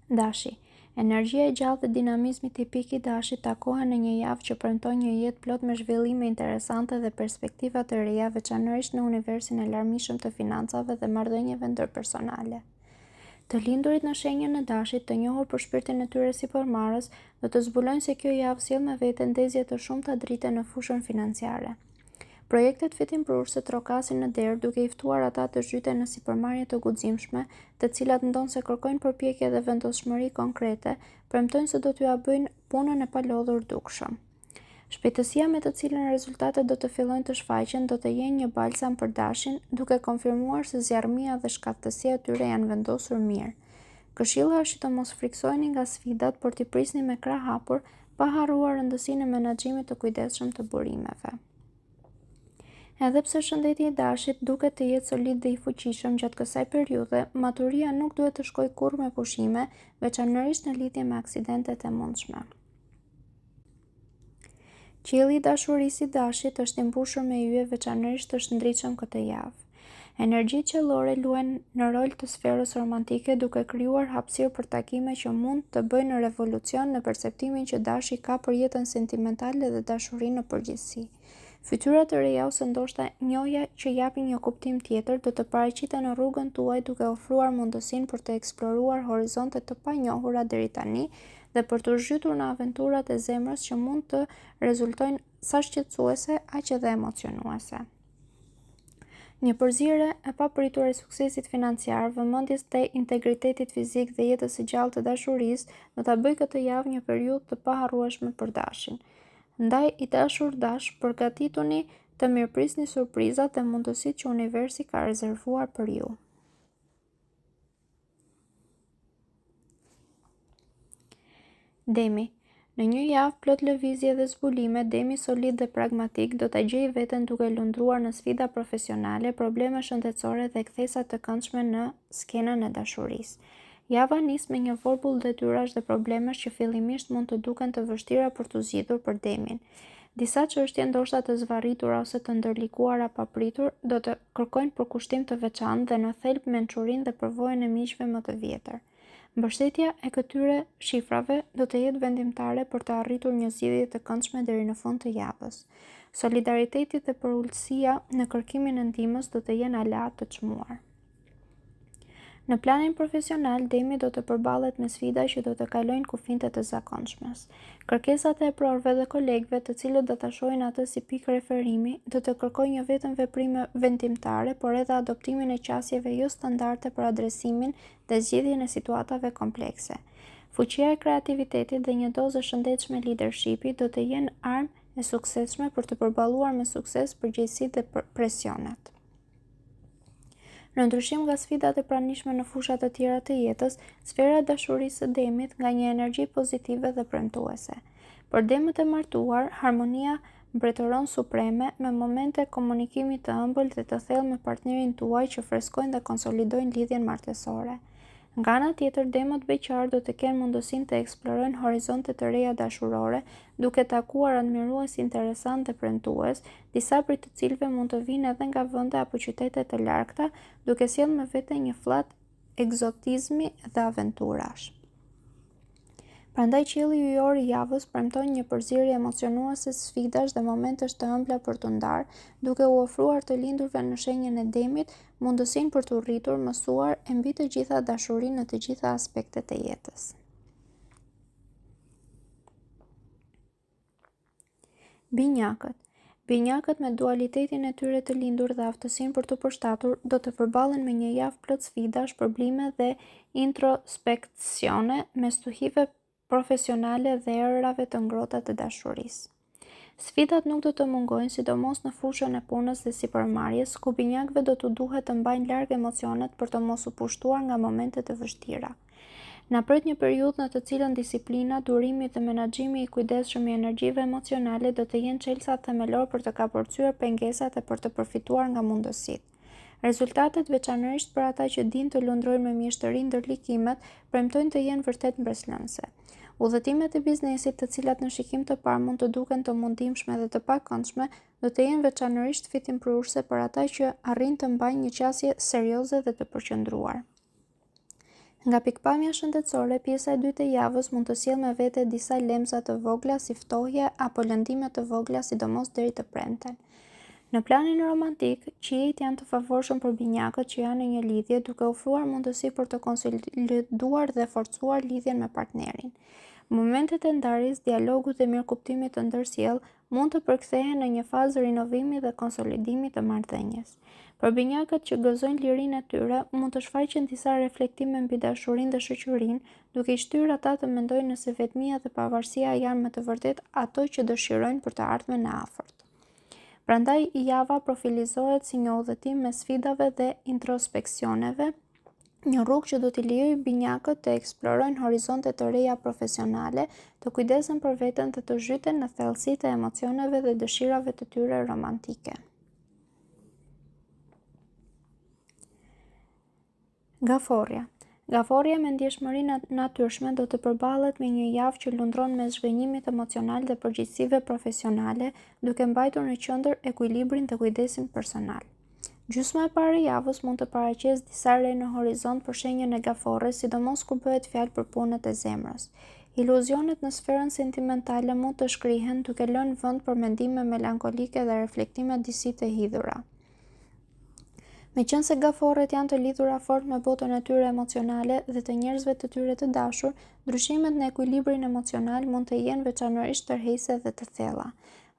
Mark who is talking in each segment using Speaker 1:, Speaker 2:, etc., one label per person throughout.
Speaker 1: Dashi. Energjia e gjallë dhe dinamizmi tipik i dashit takohen në një javë që premton një jetë plot me zhvillime interesante dhe perspektiva të reja, veçanërisht në universin e larmishëm të financave dhe marrëdhënieve ndërpersonale. Të lindurit në shenjën e dashit, të njohur për shpirtin e tyre sipërmarrës, do të zbulojnë se kjo javë sjell me vete ndezje të shumta drite në fushën financiare. Projektet fitimprurëse trokasin në derë duke i ftuar ata të zhyten në sipërmarrje të guximshme, të cilat ndonse kërkojnë përpjekje dhe vendosmëri konkrete, premtojnë se do t'ua bëjnë punën e palodhur dukshëm. Shpejtësia me të cilën rezultatet do të fillojnë të shfaqen do të jenë një balsam për dashin, duke konfirmuar se zjarrmia dhe shkattësia e tyre janë vendosur mirë. Këshilla është që të mos friksoheni nga sfidat, por t'i prisni me krah hapur, pa harruar rëndësinë e menaxhimit të kujdesshëm të burimeve. Edhe pse shëndeti i dashit duket të jetë solid dhe i fuqishëm gjatë kësaj periudhe, maturia nuk duhet të shkojë kurrë me pushime, veçanërisht në lidhje me aksidentet e mundshme. Qielli i dashurisë i dashit është i mbushur me yje, veçanërisht është ndritshëm këtë javë. Energjitë qiellore luajnë në rol të sferës romantike, duke krijuar hapësirë për takime që mund të bëjnë revolucion në perceptimin që dashi ka për jetën sentimentale dhe dashurinë në përgjithësi. Fytyra të reja ose ndoshta njohja që japin një kuptim tjetër do të paraqiten në rrugën tuaj, duke ofruar mundësinë për të eksploruar horizonte të panjohura deri tani dhe për të zhytur në aventurat e zemrës që mund të rezultojnë sa shqetësuese aq edhe emocionuese. Një përzierje e papritur e suksesit financiar, vëmendjes te integritetit fizik dhe jetës së gjallë të dashurisë do ta bëjë këtë javë një periudhë të paharrueshme për dashin. Ndaj i dashur dash, përgatituni të mirëprisni surprizat dhe mundësitë që universi ka rezervuar për ju. Demi. Në një javë plot lëvizje dhe zbulime, Demi solid dhe pragmatik do ta gjejë veten duke lundruar në sfida profesionale, probleme shëndetësore dhe kthesa të këndshme në skenën e dashurisë. Java nis me një vorbull detyrash dhe problemesh që fillimisht mund të duken të vështira për t'u zgjidhur për Demin. Disa çështje ndoshta të zvarritura ose të ndërlikuara papritur do të kërkojnë përkushtim të veçantë dhe në thelb mençurinë dhe përvojën e miqve më të vjetër. Mbështetja e këtyre shifrave do të jetë vendimtare për të arritur një zgjidhje të këndshme deri në fund të javës. Solidariteti dhe përulësia në kërkimin e ndihmës do të jenë aleat të çmuar. Në planin profesional, Demi do të përballet me sfida që do të kalojnë kufijtë të zakonshmes. Kërkesat e prorëve dhe kolegëve, të cilët do ta shohin atë si pikë referimi, do të kërkojnë jo vetëm veprime vendimtare, por edhe adoptimin e qasjeve jo standarde për adresimin dhe zgjidhjen e situatave komplekse. Fuqia e kreativitetit dhe një dozë shëndetshme leadershipi do të jenë armë e suksesshme për të përballuar me sukses përgjegjësitë dhe presionet. Në ndryshim nga sfidat e pranishme në fushat të tjera të jetës, sfera e dashurisë së Demit nga një energji pozitive dhe premtuese. Për Demët e martuar, harmonia mbretëron supreme me momente komunikimi të ëmbël dhe të thellë me partnerin tuaj që freskojnë dhe konsolidojnë lidhjen martësore. Nga ana tjetër, Demët beqar do të kenë mundësinë të eksplorojnë horizonte të reja dashurore, duke takuar admirues interesant dhe premtues, disa prej të cilëve mund të vinë edhe nga vende apo qytete të largëta, duke sjellë me vete një fllak egzotizmi dhe aventurash. Prandaj qielli yjor i javës premton një përzierje emocionuese sfidash dhe momentesh të ëmbla për t'u ndarë, duke u ofruar të lindurve në shenjën e Demit mundësinë për t'u rritur, mësuar e mbi të gjitha dashurinë në të gjitha aspektet e jetës. Binjakët. Binjakët me dualitetin e tyre të lindur dhe aftësinë për t'u përshtatur do të përballen me një javë plot sfidash, probleme dhe introspeksione me stuhive profesionale dhe erërave të ngrohta të dashurisë. Sfidat nuk do të mungojnë, sidomos në fushën e punës dhe sipërmarrjes, ku binjakëve do t'u duhet të mbajnë larg emocionet për të mos u pushtuar nga momentet të vështira. Na pret një periudhë në të cilën disiplina, durimi dhe menaxhimi i kujdesshëm i energjive emocionale do të jenë çelësa themelor për të kapërcyer pengesat e për të përfituar nga mundësitë. Rezultatet, veçanërisht për ata që dinë të lundrojnë me mjeshtëri ndërlikimet, premtojnë të jenë vërtet mbreslënëse. Udhëtimet e biznesit, të cilat në shikim të parë mund të duken të mundimshme dhe të pakëndshme, do të jenë veçanërisht fitimprurëse për ata që arrin të mbajnë një qasje serioze dhe të përqendruar. Nga pikpamja shëndetësore, pjesa e dytë e javës mund të sjellë me vete disa lemza të vogla si ftohje apo lëndime të vogla, sidomos deri të premten. Në planin romantik, qiejt janë të favorshëm për binjakët që janë në një lidhje, duke ofruar mundësi për të konsoliduar dhe forcuar lidhjen me partnerin. Momentet e ndarjes, dialogut dhe mirëkuptimit të ndërsjellë mund të përkthehen në një fazë rinovimi dhe konsolidimi të marrëdhënies. Për binjakët që gëzojnë lirinë e tyre, mund të shfaqen disa reflektime mbi dashurinë dhe shoqërinë, duke i shtyrë ata të mendojnë nëse vetmia dhe pavarësia janë me të vërtetë ato që dëshirojnë për të ardhmen e afërt. Prandaj, java profilizohet si një udhëtim me sfidave dhe introspeksioneve, një rrugë që do t'i lejojë binjakët të eksplorojnë horizonte të reja profesionale, të kujdesen për veten dhe të zhyten në thellësitë e emocioneve dhe dëshirave të tyre romantike. Gaforja. Gaforja me ndjeshmëri natyrshme do të përballet me një javë që lundron mes zhgënjimit emocional dhe përgjegjësive profesionale, duke mbajtur në qendër ekuilibrin dhe kujdesin personal. Gjysma e parë e javës mund të paraqesë disa re në horizont për shenjën e gaforres, sidomos kur bëhet fjalë për punët e zemrës. Iluzionet në sferën sentimentale mund të shkrihen, duke lënë vend për mendime melankolike dhe reflektime disi të hidhura. Meqense gaforret janë të lidhura fort me botën e tyre emocionale dhe të njerëzve të tyre të dashur, ndryshimet në ekuilibrin emocional mund të jenë veçanërisht tërheqëse dhe të thella.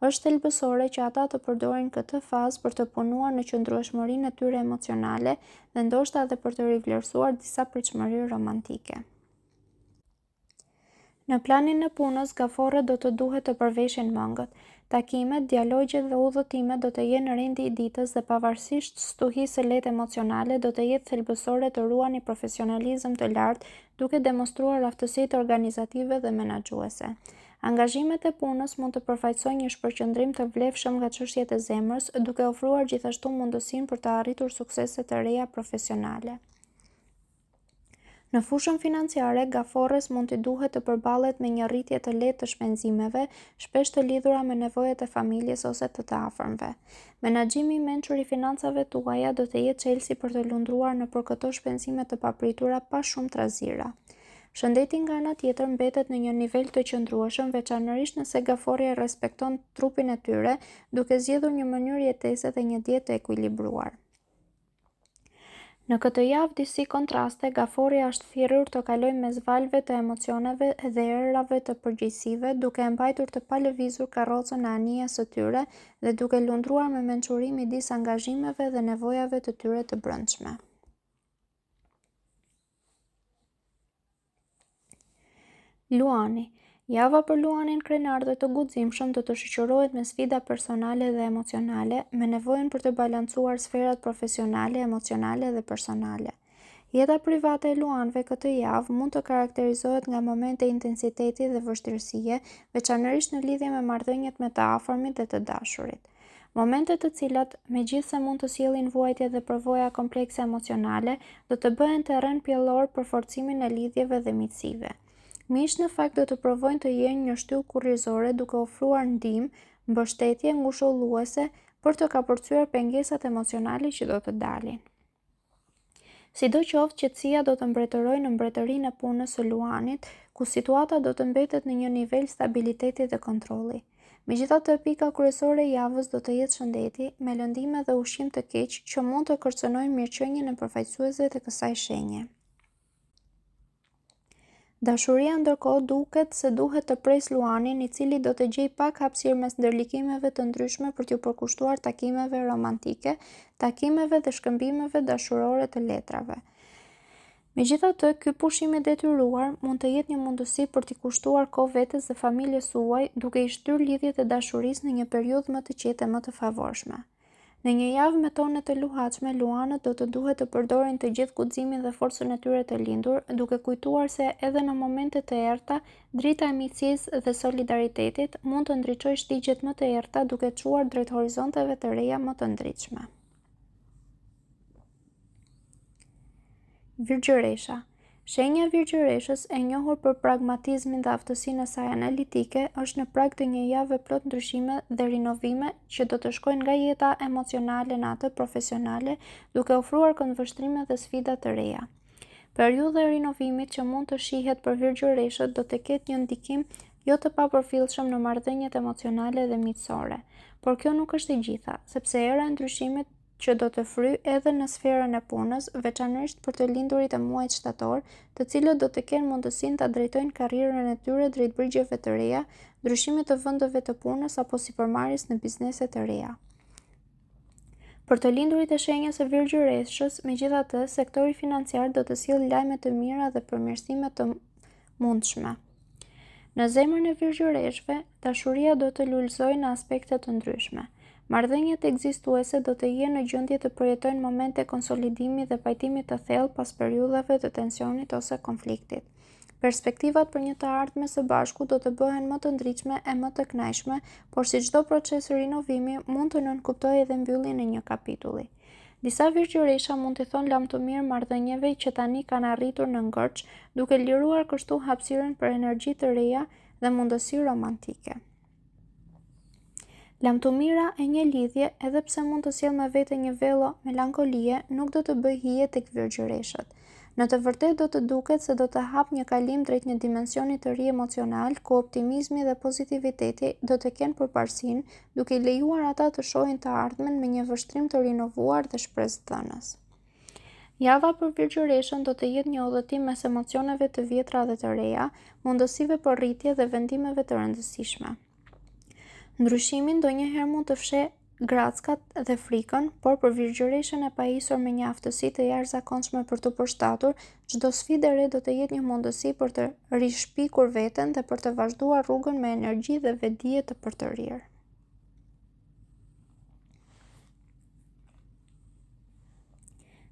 Speaker 1: Është thelbësore që ata të përdorin këtë fazë për të punuar në qëndrueshmërinë e tyre emocionale dhe ndoshta edhe për të rivlerësuar disa pritshmëri romantike. Në planin e punës, gaforret do të duhet të përveshin mëngët. Takimet, dialogjet dhe udhëtimet do të jenë rendi i ditës dhe pavarësisht stuhisë së lehtë emocionale, do të jetë thelbësore të ruani profesionalizëm të lartë, duke demonstruar aftësitë organizative dhe menaxhuese. Angazhimet e punës mund të përfaqësojnë një shpërqendrim të vlefshëm nga çështjet e zemrës, duke ofruar gjithashtu mundësinë për të arritur suksese të reja profesionale. Në fushën financiare, gaforres mund t'i duhet të përballet me një rritje të lehtë të shpenzimeve, shpesh të lidhura me nevojat e familjes ose të afërmve. Menaxhimi i mençur i financave tuaja do të jetë çelësi për të lundruar nëpër këto shpenzime të papritura pa shumë trazira. Shëndeti nga ana tjetër mbetet në një nivel të qëndrueshëm, veçanërisht nëse gaforja respekton trupin e tyre, duke zgjedhur një mënyrë jetese dhe një dietë të ekuilibruar. Në këtë javë disi kontraste, gaforja është thirrur të kalojë mes valve të emocioneve dhe erave të përgjegjësive, duke e mbajtur të palëvizur karrocën e anijes së tyre dhe duke lundruar me mençuri midis angazhimeve dhe nevojave të tyre të brendshme. Luani. Java për luanin krenar dhe të guximshëm do të shoqërohet me sfida personale dhe emocionale, me nevojën për të balancuar sferat profesionale, emocionale dhe personale. Jeta private e luanëve këtë javë mund të karakterizohet nga momente intensiteti dhe vështirësie, veçanërisht në lidhje me marrëdhëniet me të afërmit dhe të dashurit. Momente të cilat, megjithse mund të sjellin vuajtje dhe përvoja komplekse emocionale, do të bëhen terren pjellor për forcimin e lidhjeve dhe miqësive. Miqtë në fakt do të provojnë të jenë një shtyllë kurrizore duke ofruar ndihmë, mbështetje ngushëlluese për të kapërcyer pengesat emocionale që do të dalin. Sidoqoftë, qetësia do të mbretërojë në mbretërinë e punës së luanit, ku situata do të mbetet në një nivel stabiliteti dhe kontrolli. Megjithatë, pika kryesore e javës do të jetë shëndeti, me lëndime dhe ushqim të keq që mund të kërcënojnë mirëqenien e përfaqësuesve të kësaj shenje. Dashuria ndërkohë duket se duhet të presë luanin, i cili do të gjejë pak hapësirë mes ndërlikimeve të ndryshme për t'u përkushtuar takimeve romantike, takimeve dhe shkëmbimeve dashurore të letrave. Megjithatë, ky pushim i detyruar mund të jetë një mundësi për t'i kushtuar kohë vetes dhe familjes suaj, duke i shtyrë lidhjet e dashurisë në një periudhë më të qetë e më të favorshme. Në një javë me tone të luhatshme, luanët do të duhet të përdorin të gjithë guximin dhe forcën e tyre të lindur, duke kujtuar se edhe në momente të errta, drita e miqësisë dhe solidaritetit mund të ndriçojë shtigjet më të errta duke çuar drejt horizonteve të reja më të ndritshme. Virgjëresha. Shenja e virgjëreshës, e njohur për pragmatizmin dhe aftësinë e saj analitike, është në prag të një jave plot ndryshime dhe rinovime që do të shkojnë nga jeta emocionale në atë profesionale, duke ofruar këndvështrime dhe sfida të reja. Periudha e rinovimit që mund të shihet për virgjëreshët do të ketë një ndikim jo të papërfillshëm në marrëdhëniet emocionale dhe miqësore, por kjo nuk është e gjitha, sepse era e ndryshimit që do të fry edhe në sferën e punës, veçanërisht për të lindurit e muajit shtator, të cilët do të kenë mundësinë ta drejtojnë karrierën e tyre drejt brigjeve të reja, ndryshimit të vendeve të punës apo sipërmarrjes në biznese të reja. Për të lindurit e shenjës së virgjëreshës, megjithatë, sektori financiar do të sjellë lajme të mira dhe përmirësime të mundshme. Në zemrën e virgjëreshëve, dashuria do të lulëzojë në aspekte të ndryshme. Marrëdhëniet ekzistuese do të jenë në gjendje të përjetojnë momente konsolidimi dhe pajtimi të thellë pas periudhave të tensionit ose konfliktit. Perspektivat për një të ardhme së bashku do të bëhen më të ndritshme e më të kënaqshme, por si çdo proces rinovimi mund të nënkuptojë edhe mbylljen e një kapitulli. Disa virgjëresha mund t'i thonë lam të mirë marrëdhënieve që tani kanë arritur në ngërç, duke liruar kështu hapësirën për energji të reja dhe mundësi romantike. Lamtumira e një lidhje, edhe pse mund të sjellë me vete një vello melankolie, nuk do të bëjë hije tek virgjëreshët. Në të vërtetë do të duket se do të hap një kalim drejt një dimensioni të ri emocional, ku optimizmi dhe pozitiviteti do të kenë përparësinë, duke i lejuar ata të shohin të ardhmen me një vështrim të rinovuar dhe shpresëdhënës. Java për virgjëreshën do të jetë një udhëtim mes emocioneve të vjetra dhe të reja, mundësive për rritje dhe vendimeve të rëndësishme. Ndryshimi ndonjëherë mund të fshehë grackat dhe frikën, por për virgjëreshën e pajisur me një aftësi të jashtëzakonshme për të përshtatur, çdo sfidë e re do të jetë një mundësi për të rishpikur veten dhe për të vazhduar rrugën me energji dhe vetdije të përtërir.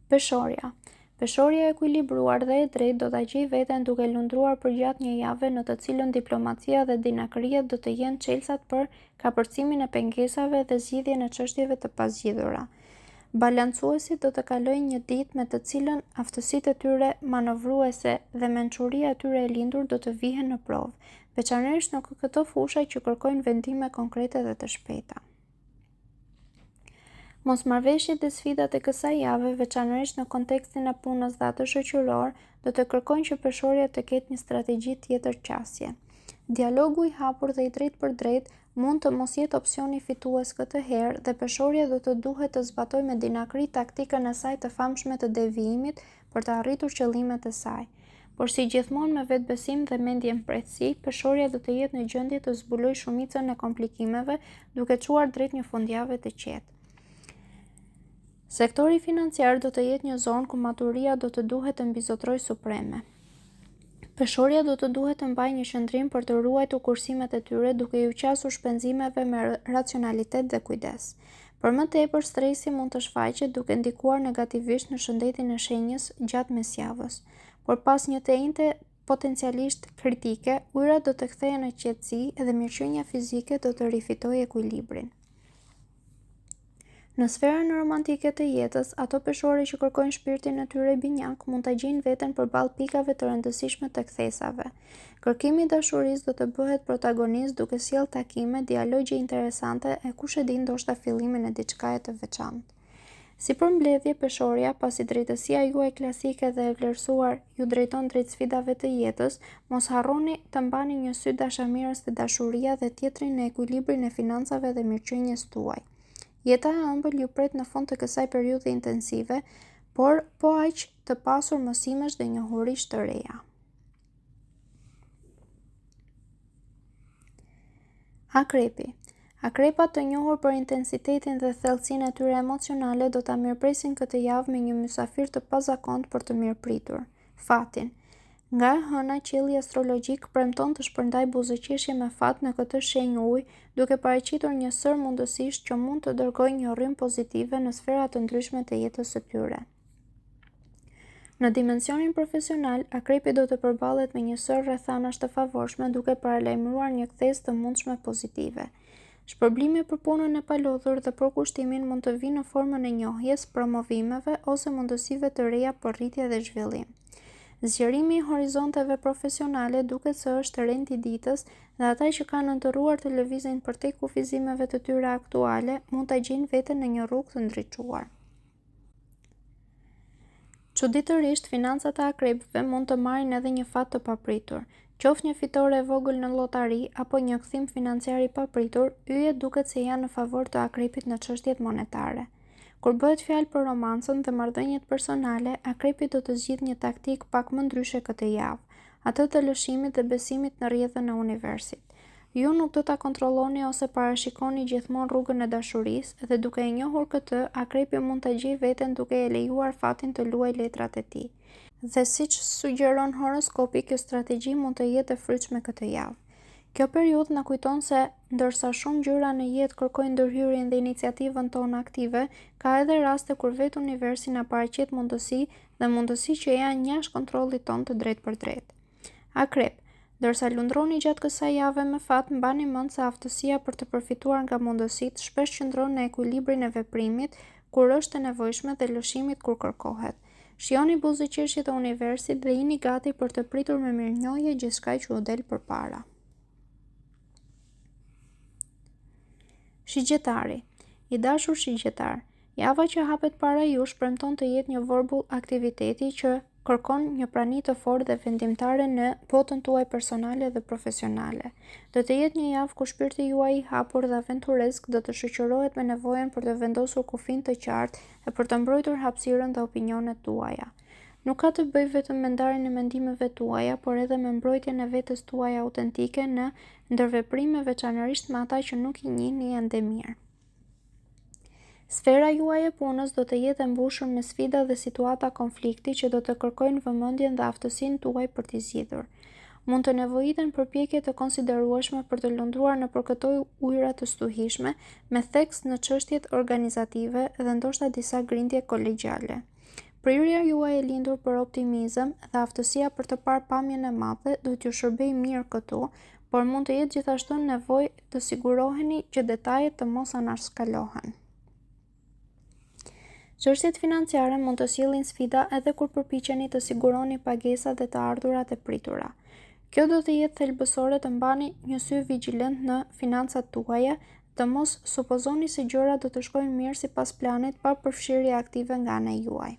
Speaker 1: Peshorja. Peshorja e ekuilibruar dhe e drejtë do ta gjejë veten duke lundruar përgjatë një jave në të cilën diplomacia dhe dinakria do të jenë çelësat për kapërcimin e pengesave dhe zgjidhjen e çështjeve të pazgjidhura. Balancuesit do të kalojnë një ditë me të cilën aftësitë e tyre manovruese dhe mençuria e tyre e lindur do të vihen në provë, veçanërisht në këto fusha që kërkojnë vendime konkrete dhe të shpejta. Mosmarrëveshjet dhe sfidat e kësaj jave, veçanërisht në kontekstin e punës dhe atë shoqëror, do të kërkojnë që peshorja të ketë një strategji tjetër qasje. Dialogu i hapur dhe i drejtë për drejtë mund të mos jetë opsioni fitues këtë herë dhe peshorja do të duhet të zbatojë me dinakri taktikën e saj të famshme të devijimit për të arritur qëllimet e saj. Por si gjithmonë me vetbesim dhe mendje mprejtësi, peshorja do të jetë në gjendje të zbulojë shumicën e komplikimeve, duke çuar drejt një fundjave të qetë. Sektori financiar do të jetë një zonë ku maturia do të duhet të mbizotrojë supreme. Peshorja do të duhet të mbajë një qëndrim për të ruajtur kursimet e tyre duke ju qasur shpenzimeve me racionalitet dhe kujdes. Për më tepër, stresi mund të shfaqet duke ndikuar negativisht në shëndetin e shenjës gjatë mesjavës, por pas një të njëjte potencialisht kritike, ujërat do të kthehen në qetësi dhe mirëqenia fizike do të rifitojë ekuilibrin. Në sferën romantike të jetës, ato peshore që kërkojnë shpirtin e tyre binjak mund ta gjejnë veten përballë pikave të rëndësishme të kthesave. Kërkimi i dashurisë do të bëhet protagonist duke sjellë takime, dialogje interesante e kush e di ndoshta fillimin e diçkaje të veçantë. Si përmbledhje, peshorja, pasi drejtësia juaj klasike dhe e vlerësuar ju drejton drejt sfidave të jetës, mos harroni të mbani një sy dashamirës te dashuria dhe tjetrin në ekuilibrin e financave dhe mirëqenies tuaj. Jeta e ëmbël ju pret në fund të kësaj periudhe intensive, por po aq të pasur mësimesh dhe njohurish të reja. Akrepi. Akrepat të njohur për intensitetin dhe thellësinë e tyre emocionale do ta mirëpresin këtë javë me një mysafir të pazakontë për të mirëpritur, fatin. Nga e hëna, qielli astrologjik premton të shpërndajë buzëqeshje me fat në këtë shenjë ujë, duke paraqitur një sër mundësish që mund të dërgojë një rrymë pozitive në sfera të ndryshme të jetës së tyre. Në dimensionin profesional, akrepi do të përballet me një sër rrethanash të favorshme duke paralajmëruar një ktesë të mundshme pozitive. Shpërblimi për punën e palodhur dhe për kushtimin mund të vinë në formën e njohjes, promovimeve ose mundësive të reja për rritje dhe zhvillim. Zgjerimi i horizonteve profesionale duket se është rend i ditës dhe ata që kanë nëntëruar të lëvizin përtej kufizimeve të tyre aktuale mund ta gjejnë veten në një rrugë të ndriçuar. Çuditërisht, financat e akrepëve mund të marrin edhe një fat të papritur. Qoftë një fitore e vogël në llotari apo një kthim financiar i papritur, yjet duket se janë në favor të akrepit në çështjet monetare. Kur bëhet fjalë për romancën dhe marrëdhëniet personale, akrepi do të zgjidhë një taktik pak më ndryshe këtë javë, atë të lëshimit dhe besimit në rrjedhën e universit. Ju nuk do ta kontrolloni ose parashikoni gjithmonë rrugën e dashurisë dhe duke e njohur këtë, akrepi mund ta gjejë veten duke e lejuar fatin të luajë letrat e tij. Dhe siç sugjeron horoskopi, kjo strategji mund të jetë e frytshme këtë javë. Kjo periudhë na kujton se, ndërsa shumë gjëra në jetë kërkojnë ndërhyrjen dhe iniciativën tonë aktive, ka edhe raste kur vetë universi na paraqet mundësi që janë jashtë kontrollit tonë të drejtë për drejtë. Akrep, ndërsa lundroni gjatë kësaj jave me fat, mbani mend se aftësia për të përfituar nga mundësitë shpesh qëndron në ekuilibrin e veprimit kur është e nevojshme dhe lëshimit kur kërkohet. Shihoni buzëqeshjet e universit dhe jini gati për të pritur me mirënjohje gjithçka që u del përpara. Shigjetari. I dashur shigjetar, java që hapet para jush premton të jetë një vorbull aktiviteti që kërkon një prani të fortë dhe vendimtare në botën tuaj personale dhe profesionale. Do të jetë një javë ku shpirti juaj i hapur dhe aventuresk do të shoqërohet me nevojën për të vendosur kufin të qartë e për të mbrojtur hapësirën dhe opinionet tuaja. Nuk ka të bëjë vetëm me ndarjen e mendimeve tuaja, por edhe me mbrojtjen e vetes tuaja autentike në ndërveprime, veçanërisht me ata që nuk i njihni ende mirë. Sfera juaj e punës do të jetë e mbushur me sfida dhe situata konflikti që do të kërkojnë vëmendjen dhe aftësinë tuaj për t'i zgjidhur. Mund të nevojiten përpjekje të konsiderueshme për të lundruar nëpër këto ujëra të stuhishme, me theks në çështjet organizative dhe ndoshta disa grindje kolegjiale. Prirja juaj e lindur për optimizëm dhe aftësia për të parë pamjen e madhe do t'ju shërbejë mirë këtu, por mund të jetë gjithashtu nevojë të siguroheni që detajet të mos anashkalohen. Çështjet financiare mund të sjellin sfida edhe kur përpiqeni të siguroni pagesat dhe të ardhurat e pritura. Kjo do të jetë thelbësore të mbani një sy vigjilent në financat tuaja, të mos supozoni se gjërat do të shkojnë mirë sipas planit pa përfshirje aktive nga ana juaj.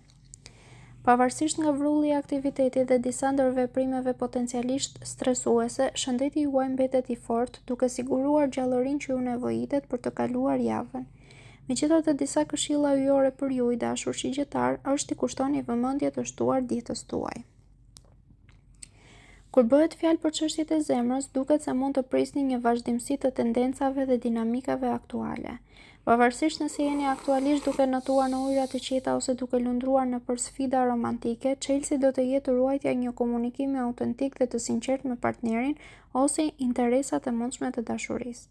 Speaker 1: Pavarësisht nga vrulli i aktivitetit dhe disa ndërveprimeve potencialisht stresuese, shëndeti juaj mbetet i fortë, duke siguruar gjallërinë që ju nevojitet për të kaluar javën. Megjithatë, disa këshilla yjore për ju, i dashur shigjetar, është t'i kushtoni vëmendje të shtuar ditës tuaj. Kur bëhet fjalë për çështjet e zemrës, duket se mund të prisni një vazhdimsi të tendencave dhe dinamikave aktuale. Pavarësisht nëse jeni aktualisht duke notuar në ujëra të qeta ose duke lundruar nëpër sfida romantike, çelësi do të jetë ruajtja e një komunikimi autentik dhe të sinqertë me partnerin ose interesat e mundshme të dashurisë.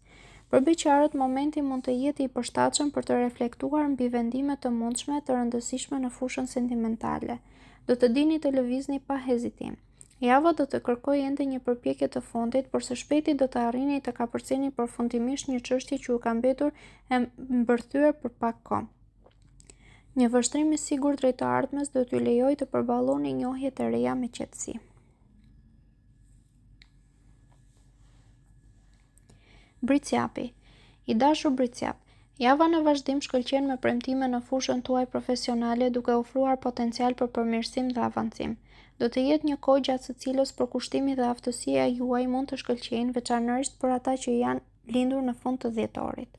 Speaker 1: Për beqarët, momenti mund të jetë i përshtatshëm për të reflektuar mbi vendime të mundshme të rëndësishme në fushën sentimentale. Do të dini të lëvizni pa hezitim. Java do të kërkojë ende një përpjekje të fundit, por së shpejti do të arrini të kapërceni përfundimisht një çështje që u ka mbetur e mbërthyer për pak kohë. Një vështrim i sigurt drejt të ardhmes do t'ju lejojë të përballoni njohje të reja me qetësi. Bricjapi. I dashur Bricjap, java në vazhdim shkëlqen me premtime në fushën tuaj profesionale duke ofruar potencial për përmirësim dhe avancim. Do të jetë një kohë gjatë së cilës përkushtimi dhe aftësia juaj mund të shkëlqejnë, veçanërisht për ata që janë lindur në fund të dhjetorit.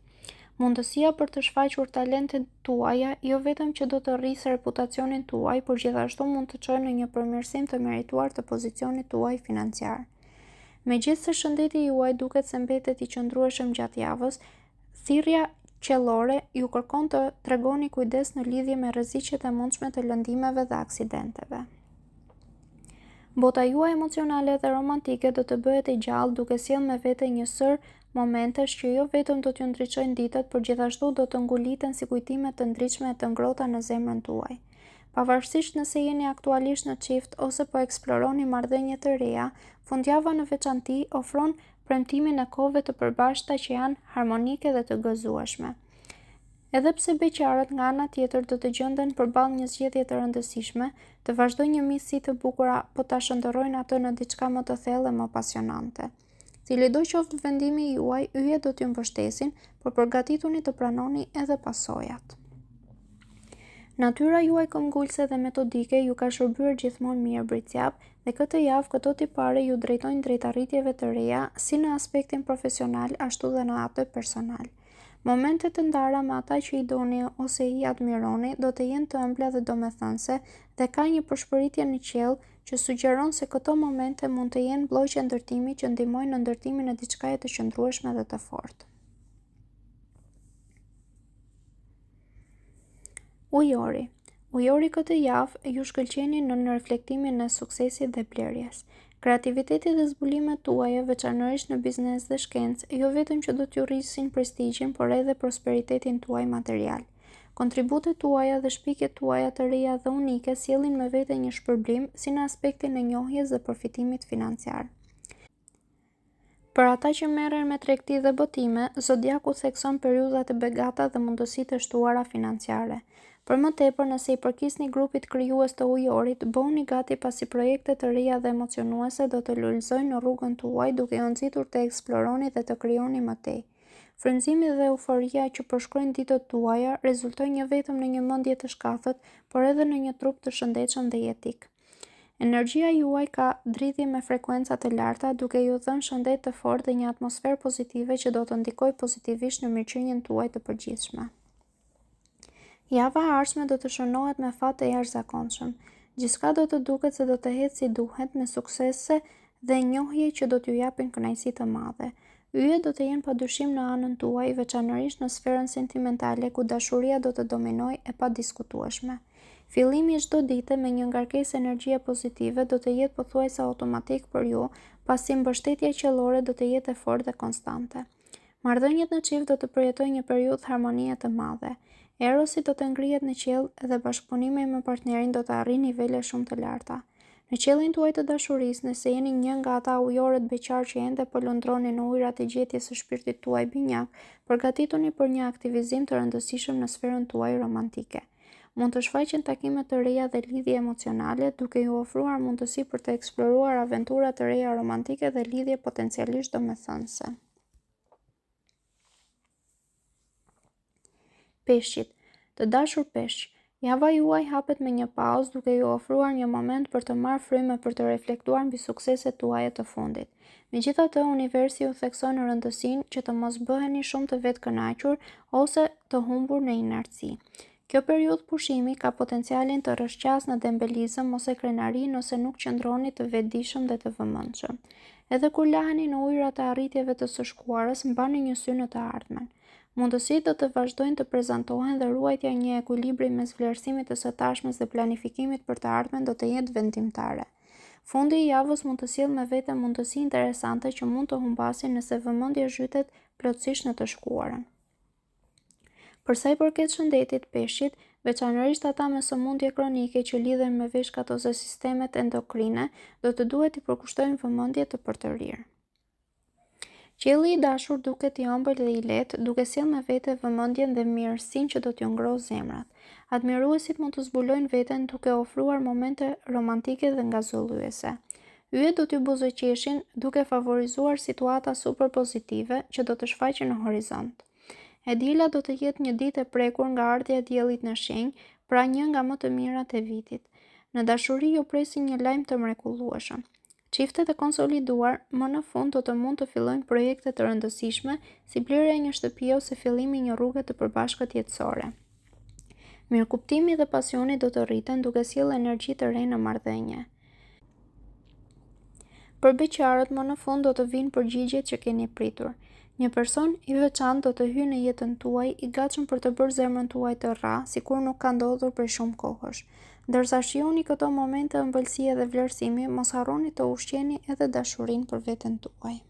Speaker 1: Mundësia për të shfaqur talentet tuaja jo vetëm që do të rrisë reputacionin tuaj, por gjithashtu mund të çojë në një përmirësim të merituar të pozicionit tuaj financiar. Megjithëse shëndeti juaj duket se mbetet i qëndrueshëm gjatë javës, thirrja qellore ju kërkon të tregoni kujdes në lidhje me rreziqet e mundshme të lëndimeve dhe aksidenteve. Bota juaj emocionale dhe romantike do të bëhet e gjallë duke sjellë me vete një sër momentesh që jo vetëm do t'ju ndriçojnë ditët, por gjithashtu do të nguliten si kujtime të ndritshme e të ngrohta në zemrën tuaj. Pavarësisht nëse jeni aktualisht në çift ose po eksploroni marrëdhënie të reja, fundjava në veçanti ofron premtimin e kohëve të përbashkëta që janë harmonike dhe të gëzueshme. Edhe pse beqarët nga ana tjetër do të gjenden përballë një zgjedhje të rëndësishme, të vazhdojnë një miqësi të bukur po ta shndërrojnë atë në diçka më të thellë e më pasionante. Cilido qoftë vendimi juaj, yjet do t'ju mbështesin, por përgatituni të pranoni edhe pasojat. Natyra juaj këmbgulse dhe metodike ju ka shërbyer gjithmonë mirë britsjap dhe këtë javë këto tipare ju drejtojnë drejt arritjeve të reja si në aspektin profesional ashtu dhe në atë personal. Momentet të ndara me ata që i doni ose i admironi do të jenë të ëmbla dhe domethënëse dhe ka një përshpëritje në qiell që sugjeron se këto momente mund të jenë bllojqe ndërtimi që ndihmojnë në ndërtimin e diçkaje të qëndrueshme dhe të fortë. Ujori. Ujori këtë javë ju shkëlqeni në reflektimin e suksesit dhe blerjes. Kreativiteti dhe zbulimet tuaja, veçanërisht në biznes dhe shkencë, jo vetëm që do t'ju rrisin prestigjin, por edhe prosperitetin tuaj material. Kontributet tuaja dhe shpikjet tuaja të reja dhe unike sjellin me vete një shpërblim si në aspektin e njohjes dhe përfitimit financiar. Për ata që merren me tregti dhe botime, zodiaku thekson periudha të begata dhe mundësi të shtuara financiare. Për më tepër, nëse i përkisni grupit krijues të ujorit, bëhuni gati pasi projekte të reja dhe emocionuese do të lulëzojnë në rrugën tuaj duke ju nxitur të eksploroni dhe të krijoni më tej. Frymëzimi dhe euforia që përshkruajnë ditët tuaja rezultojnë jo vetëm në një mendje të shkathët, por edhe në një trup të shëndetshëm dhe jetik. Energjia juaj ka dridhje me frekuenca të larta, duke ju dhënë shëndet të fortë dhe një atmosferë pozitive që do të ndikojë pozitivisht në mirëqenien tuaj të përgjithshme. Java e ardhshme do të shënohet me fat të jashtëzakonshëm. Gjithçka do të duket se do të ecë si duhet, me suksese dhe njohje që do t'ju japin kënaqësi të madhe. Yjet do të jenë padyshim në anën tuaj, veçanërisht në sferën sentimentale ku dashuria do të dominojë e padiskutueshme. Fillimi i çdo dite me një ngarkesë energjie pozitive do të jetë pothuajse automatik për ju, pasi mbështetja qiellore do të jetë e fortë dhe konstante. Marrëdhëniet në çift do të përjetojnë një periudhë harmonie të madhe. Erosi do të ngrihet në qiell dhe bashkëpunimi me partnerin do të arrijë nivele shumë të larta. Në qiellin tuaj të dashurisë, nëse jeni një nga ata ujorët beqar që ende po lundroni në ujërat e gjetjes së shpirtit tuaj binjak, përgatituni për një aktivizim të rëndësishëm në sferën tuaj romantike. Mund të shfaqen takime të reja dhe lidhje emocionale, duke ju ofruar mundësi për të eksploruar aventura të reja romantike dhe lidhje potencialisht domethënëse. Peshqit. Të dashur peshq, java juaj hapet me një pauzë duke ju ofruar një moment për të marrë frymë për të reflektuar mbi sukseset tuaja të fundit. Megjithatë, universi ju thekson rëndësinë që të mos bëheni shumë të vetkënaqur ose të humbur në inerci. Kjo periudhë pushimi ka potencialin të rrëshqasë në dembelizëm ose krenari nëse nuk qëndroni të vetëdijshëm dhe të vëmendshëm. Edhe kur laheni në ujërat e arritjeve të së shkuarës, mbani një sy në të ardhmen. Mundësitë do të vazhdojnë të prezantohen dhe ruajtja një ekuilibri mes vlerësimit të së tashmes dhe planifikimit për të ardhmen do të jetë vendimtare. Fundi i javës mund të sjellë me vete mundësi interesante që mund të humbasin nëse vëmendja zhytet plotësisht në të shkuarën. Për sa i përket shëndetit peshqit, veçanërisht ata me sëmundje kronike që lidhen me veshkat ose sistemet endokrine, do të duhet i përkushtojnë vëmendje të përtërirë. Qielli i dashur duket i ëmbël dhe i lehtë, duke sjellë me vete vëmendjen dhe mirësinë që do t'ju ngrohë zemrat. Admiruesit mund të zbulojnë veten duke ofruar momente romantike dhe ngazulluese. Yjet do t'ju buzëqeshin duke favorizuar situata super pozitive që do të shfaqen në horizont. E dila do të jetë një ditë e prekur nga ardhja e diellit në shenjë, pra një nga më të mirat e vitit. Në dashuri ju presin një lajm të mrekullueshëm. Çiftet e konsoliduar më në fund do të mund të fillojnë projekte të rëndësishme, si blerja e një shtëpie ose fillimi i një rruge të përbashkët jetësore. Mirëkuptimi dhe pasioni do të rriten duke sjellë energji të re në marrëdhënie. Për beqarët më në fund do të vinë përgjigjet që keni pritur. Një person i veçantë do të hyjë në jetën tuaj, i gatshëm për të bërë zemrën tuaj të rrahë, sikur nuk ka ndodhur prej shumë kohësh. Ndërsa shihoni këto momente ëmbëlsie dhe vlerësimi, mos harroni të ushqeni edhe dashurinë për veten tuaj.